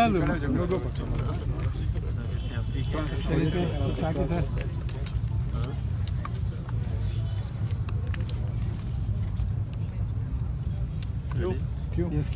Ronaldo, logo. Yes, Q.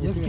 Yes, Q.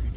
PD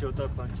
4-5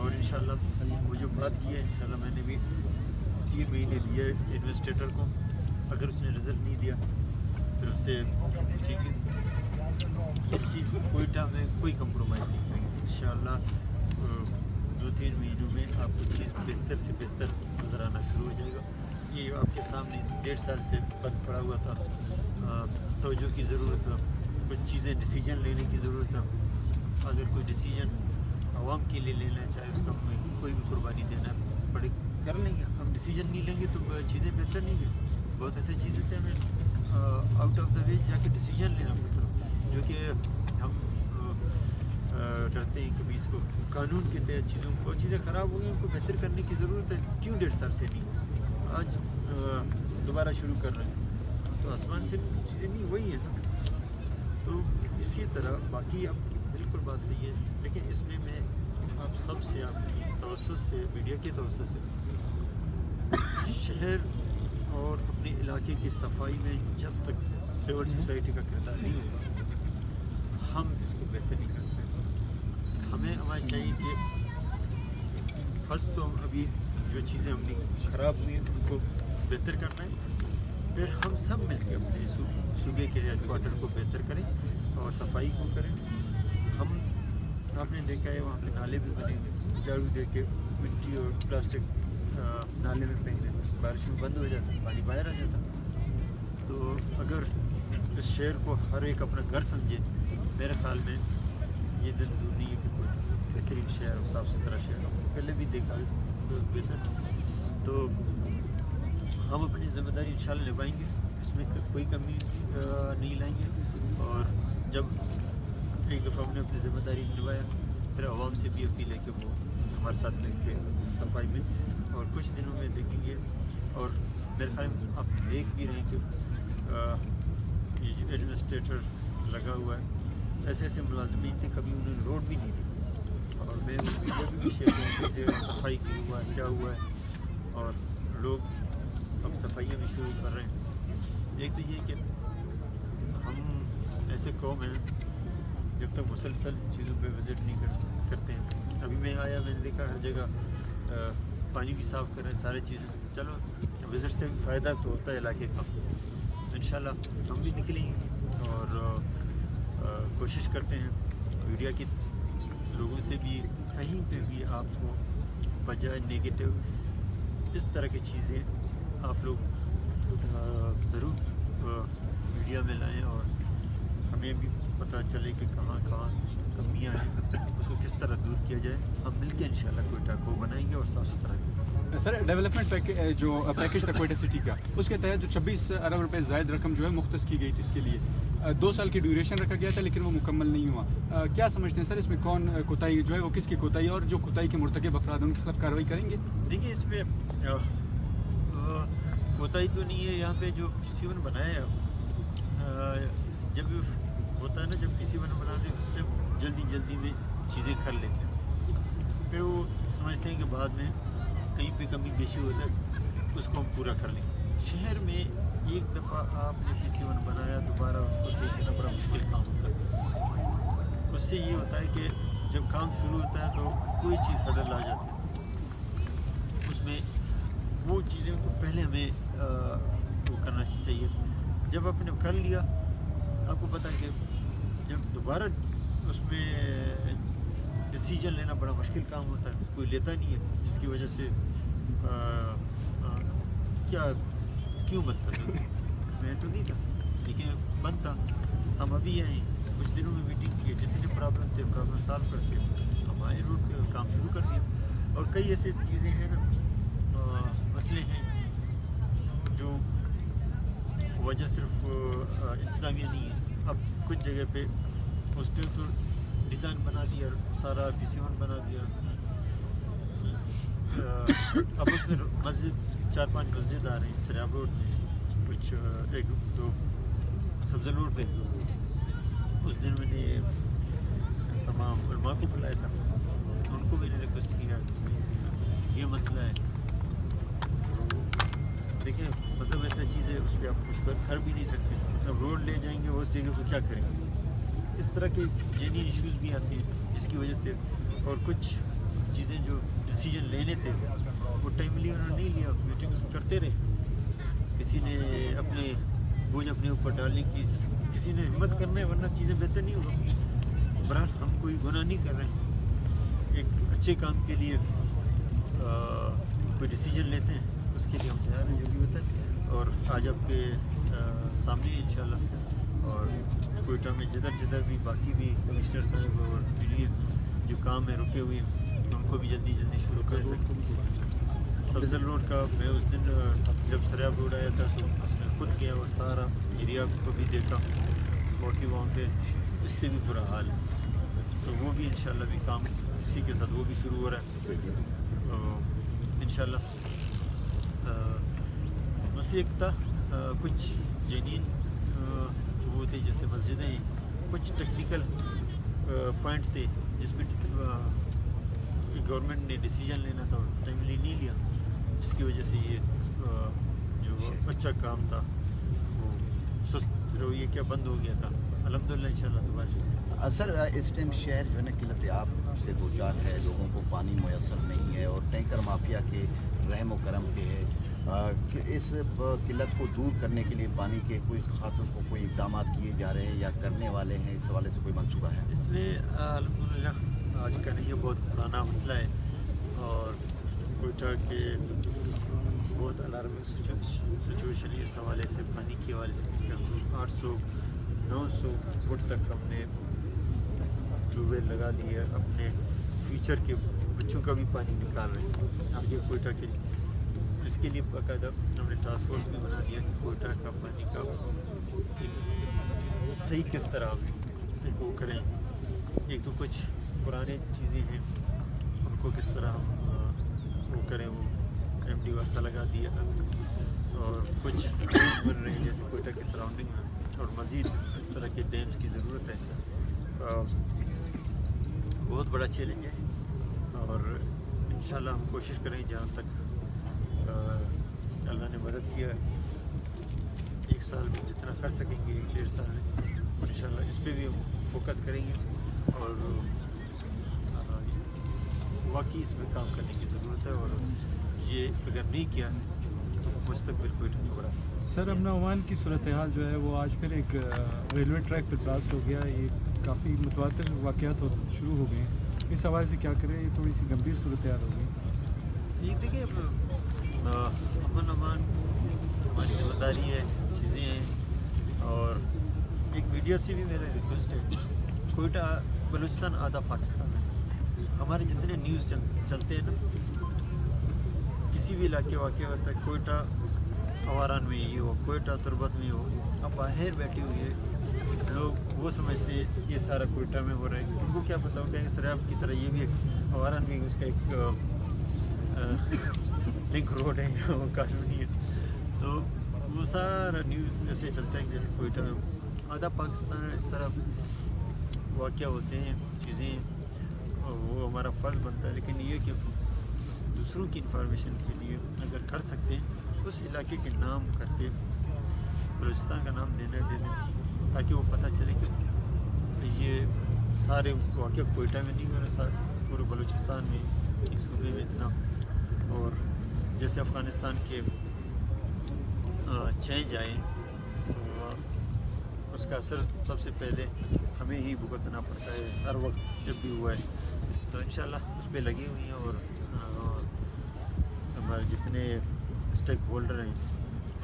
اور انشاءاللہ وہ جو بات کی ہے انشاءاللہ میں نے بھی 3 مہینے دیے انویسٹیٹر کو. اگر اس نے رزلٹ نہیں دیا پھر اس سے ٹھیک ہے اس چیز میں کوئٹہ میں کوئی کمپرومائز نہیں کریں گے انشاءاللہ. 2-3 مہینوں میں آپ کو چیز بہتر سے بہتر نظر آنا شروع ہو جائے گا. یہ آپ کے سامنے 1.5 سال سے بند پڑا ہوا تھا. توجہ کی ضرورت تھا, کچھ چیزیں ڈیسیجن لینے کی ضرورت تھا. اگر کوئی ڈیسیجن عوام کے لیے لینا چاہے اس کا ہمیں کوئی بھی قربانی دینا پڑے کر لیں گے. ہم ڈیسیجن نہیں لیں گے تو چیزیں بہتر نہیں ہیں. بہت ایسے چیزیں ہوتے ہیں ہمیں آؤٹ آف دا وے جا کے ڈیسیجن لینا پڑتا ہے جو کہ ہم ڈرتے ہیں کبھی اس کو قانون کے تحت چیزوں کو چیزیں خراب ہو گئی ان کو بہتر کرنے کی ضرورت ہے. کیوں 1.5 سال سے نہیں ہو آج دوبارہ شروع کر رہے ہیں تو آسمان سے چیزیں نہیں وہی ہیں نا. تو اسی طرح باقی اب بالکل بات صحیح ہے لیکن اس میں آپ سب سے آپ کی توسط سے میڈیا کے توسط سے شہر اور اپنے علاقے کی صفائی میں جب تک سول سوسائٹی کا کردار نہیں ہوگا ہم اس کو بہتر نہیں کر سکتے. ہمیں چاہیے کہ فرسٹ تو ابھی جو چیزیں ہم نے خراب ہوئی ہیں ان کو بہتر کرنا ہے. پھر ہم سب مل کے اپنے صوبے کے ہیڈ کوارٹر کو بہتر کریں اور صفائی کو کریں. ہم آپ نے دیکھا ہے وہاں پہ نالے بھی بنے ہوئے, جھاڑو دے کے مٹی اور پلاسٹک نالے میں پھینکنے بارش میں بند ہو جاتا, پانی باہر آ جاتا. تو اگر اس شہر کو ہر ایک اپنا گھر سمجھے میرے خیال میں یہ دن ضرور نہیں ہے کہ کوئی بہترین شہر اور صاف ستھرا شہر ہم پہلے بھی دیکھا بہتر. تو ہم اپنی ذمہ داری انشاءاللہ نبھائیں گے, اس میں کوئی کمی نہیں لائیں گے. اور جب ایک دفعہ ہم نے اپنی ذمہ داری نبھایا پھر عوام سے بھی اپیل ہے کہ وہ ہمارے ساتھ مل کے صفائی میں اور کچھ دنوں میں دیکھیں گے. اور میرے خیال میں آپ دیکھ بھی رہے ہیں کہ یہ جو ایڈمنسٹریٹر لگا ہوا ہے ایسے ایسے ملازمین تھے کبھی انہوں نے روڈ بھی نہیں دیکھا. اور میں ویڈیو بھی شیئر کروں کہ صفائی کی ہوا ہے کیا ہوا ہے اور لوگ اب صفائیاں بھی شروع کر رہے ہیں. ایک تو یہ کہ ہم ایسے قوم ہیں جب تک مسلسل چیزوں پہ وزٹ نہیں کرتے ہیں. ابھی میں آیا میں نے دیکھا ہر جگہ پانی بھی صاف کر رہے ہیں سارے چیزیں. چلو وزٹ سے فائدہ تو ہوتا ہے علاقے کا. انشاءاللہ ہم بھی نکلیں گے اور کوشش کرتے ہیں میڈیا کی لوگوں سے بھی کہیں پہ بھی آپ کو بجائے نیگیٹو اس طرح کی چیزیں آپ لوگ ضرور میڈیا میں لائیں اور ہمیں بھی پتہ چلے کہ کہاں کہاں کمیاں ہیں اس کو کس طرح دور کیا جائے. ہم مل کے انشاءاللہ کوئٹہ کو بنائیں گے اور صاف ستھرا کریں گے. سر ڈیولپمنٹ جو پیکیج تھا کوئٹہ سٹی کا اس کے تحت جو 26 ارب روپے زائد رقم جو ہے مختص کی گئی تھی اس کے لیے 2 سال کی ڈیوریشن رکھا گیا تھا لیکن وہ مکمل نہیں ہوا. کیا سمجھتے ہیں سر اس میں کون کوتاہی جو ہے وہ کس کی کوتاہی اور جو کوتاہی کے مرتکب افراد ان کے خلاف کارروائی کریں گے؟ دیکھیے اس میں کوتاہی تو نہیں ہے. یہاں پہ جو PC1 بنایا ہے جب ہوتا ہے نا جب PC1 بناتے ہیں اس میں جلدی میں چیزیں کر لیتے ہیں پھر وہ سمجھتے ہیں کہ بعد میں کہیں پہ کمی بیشی ہوتا ہے اس کو ہم پورا کر لیں. شہر میں ایک دفعہ آپ نے PC1 بنایا دوبارہ اس کو صحیح کرنا بڑا مشکل کام ہوتا ہے. اس سے یہ ہوتا ہے کہ جب کام شروع ہوتا ہے تو کوئی چیز ہڈل آ جاتی ہے اس میں. وہ چیزیں کو پہلے ہمیں وہ کرنا چاہیے. جب آپ نے کر لیا آپ کو پتہ ہے کہ جب دوبارہ اس میں ڈیسیجن لینا بڑا مشکل کام ہوتا ہے, کوئی لیتا نہیں ہے جس کی وجہ سے کیوں بنتا تھا میں تو نہیں تھا لیکن بنتا. ہم ابھی آئے کچھ دنوں میں میٹنگ کی جتنے پرابلم تھے پرابلم سالو کر کے ہم آئے روڈ پہ کام شروع کر دیا. اور کئی ایسے چیزیں ہیں نا مسئلے ہیں جو وجہ صرف انتظامیہ نہیں ہے. اب کچھ جگہ پہ ہاسٹل تو ڈیزائن بنا دیا سارا PC1 بنا دیا. اب اس میں مسجد 4-5 مسجد آ رہی ہیں سریاب روڈ میں کچھ 1-2 سبزل روڈ پہ. اس دن میں نے تمام علماء کو بلایا تھا ان کو میں نے ریکویسٹ کیا یہ مسئلہ ہے. دیکھیں مطلب ایسا چیز ہے اس پہ آپ کچھ کر بھی نہیں سکتے. اب روڈ لے جائیں گے اس جگہ کو کیا کریں گے. اس طرح کے جینین ایشوز بھی آتے ہیں جس کی وجہ سے. اور کچھ چیزیں جو ڈیسیجن لینے تھے وہ ٹائملی انہوں نے نہیں لیا. میٹنگس کرتے رہے, کسی نے اپنے بوجھ اپنے اوپر ڈالنے کی, کسی نے ہمت کرنا ہے, ورنہ چیزیں بہتر نہیں ہوگا. بہرحال ہم کوئی گناہ نہیں کر رہے ہیں, ایک اچھے کام کے لیے کوئی ڈیسیجن لیتے ہیں, اس کے لیے ہم تیار ہیں جو بھی ہوتا ہے. اور آج آپ کے سامنے انشاءاللہ, اور کوئٹہ میں جدھر بھی باقی بھی کمشنر صاحب اور میڈیا جو کام ہے رکے ہوئے ہیں ان کو بھی جلدی شروع کریں. سبزل روڈ کا میں اس دن جب سریاب روڈ آیا تھا تو اس میں خود گیا اور سارا ایریا کو بھی دیکھا, باقی وہاں پہ اس سے بھی برا حال ہے. تو وہ بھی انشاءاللہ بھی کام اسی کے ساتھ وہ بھی شروع ہو رہا ہے انشاءاللہ. بس ایک تھا کچھ جینین وہ تھے جیسے مسجدیں, کچھ ٹیکنیکل پوائنٹس تھے جس میں گورنمنٹ نے ڈیسیجن لینا تھا اور ٹائملی نہیں لیا, جس کی وجہ سے یہ جو اچھا کام تھا وہ سست رویے کیا بند ہو گیا تھا. الحمدللہ انشاءاللہ دوبارہ شروع. سر اس ٹائم شہر جو ہے نا قلت آب سے دو چار ہے, لوگوں کو پانی میسر نہیں ہے اور ٹینکر مافیا کے رحم و کرم کے ہے کہ اس قلت کو دور کرنے کے لیے پانی کے کوئی خاطر کو کوئی اقدامات کیے جا رہے ہیں یا کرنے والے ہیں, اس حوالے سے کوئی منصوبہ ہے؟ اس میں الحمدللہ آج کا نہیں, یہ بہت پرانا مسئلہ ہے اور کوئٹہ کے بہت الارمنگ سچویشن ہے اس حوالے سے, پانی کے حوالے سے. 800-900 فٹ تک ہم نے ٹیوب ویل لگا دی ہے, اپنے فیوچر کے بچوں کا بھی پانی نکال رہے ہیں آگے کوئٹہ کے لیے. اس کے لیے باقاعدہ ہم نے ٹاسک فورس بھی بنا دیا کہ کوئٹہ کا پانی کا صحیح کس طرح وہ کریں. ایک تو کچھ پرانے چیزیں ہیں ان کو کس طرح وہ کریں, وہ ایم ڈی واسا لگا دیا, اور کچھ بن رہے ہیں جیسے کوئٹہ کے سراؤنڈنگ میں, اور مزید اس طرح کے ڈیمز کی ضرورت ہے. بہت بڑا چیلنج ہے اور انشاءاللہ ہم کوشش کریں جہاں تک اللہ نے مدد کیا ہے 1 سال میں جتنا کر سکیں گے, 1-1.5 سال میں انشاءاللہ اس پہ بھی ہم فوکس کریں گے. اور واقعی اس میں کام کرنے کی ضرورت ہے, اور یہ اگر نہیں کیا تو مستقبل کوئٹہ نہیں بڑھا. سر امن امان کی صورتحال جو ہے وہ آج پھر ایک ریلوے ٹریک پہ بلاسٹ ہو گیا, یہ کافی متواتر واقعات شروع ہو گئے ہیں, اس حوالے سے کیا کریں؟ یہ تھوڑی سی گمبھیر صورتحال ہو گئی. یہ دیکھیں امن امان ہماری ذمہ داری ہے, چیزیں ہیں. اور ایک میڈیا سے بھی میرا ریکویسٹ ہے, کوئٹہ بلوچستان آدھا پاکستان ہے. ہمارے جتنے نیوز چلتے ہیں نا, کسی بھی علاقے واقع ہوتا ہے, کوئٹہ اواران میں یہ ہو, کوئٹہ تربت میں ہو, اب باہر بیٹھے ہوئے لوگ وہ سمجھتے ہیں یہ سارا کوئٹہ میں ہو رہا ہے. ان کو کیا پتہ ہو کہ سریاب کی طرح یہ بھی ایک اواران میں اس کا ایک لنک روڈ ہے, وہ قانونی ہے. تو وہ سارا نیوز ایسے چلتا ہے جیسے کوئٹہ میں آدھا پاکستان ہے. اس طرح واقع ہوتے ہیں چیزیں, وہ ہمارا فرض بنتا ہے. لیکن یہ کہ دوسروں کی انفارمیشن کے لیے اگر کر سکتے ہیں اس علاقے کے نام کر کے بلوچستان کا نام دے دیں تاکہ وہ پتہ چلے کہ یہ سارے واقع کوئٹہ میں نہیں ہو رہا, پورے بلوچستان میں, ایک صوبے میں اتنا. اور جیسے افغانستان کے چینج آئے تو اس کا اثر سب سے پہلے ہمیں ہی بھگتنا پڑتا ہے ہر وقت جب بھی ہوا ہے. تو انشاءاللہ اس پہ لگی ہوئی ہیں, اور ہمارے جتنے اسٹیک ہولڈر ہیں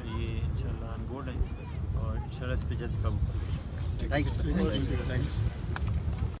یہ انشاءاللہ آن بورڈ ہیں, اور انشاءاللہ اس پہ جلد قابو پائیں گے. Thank you.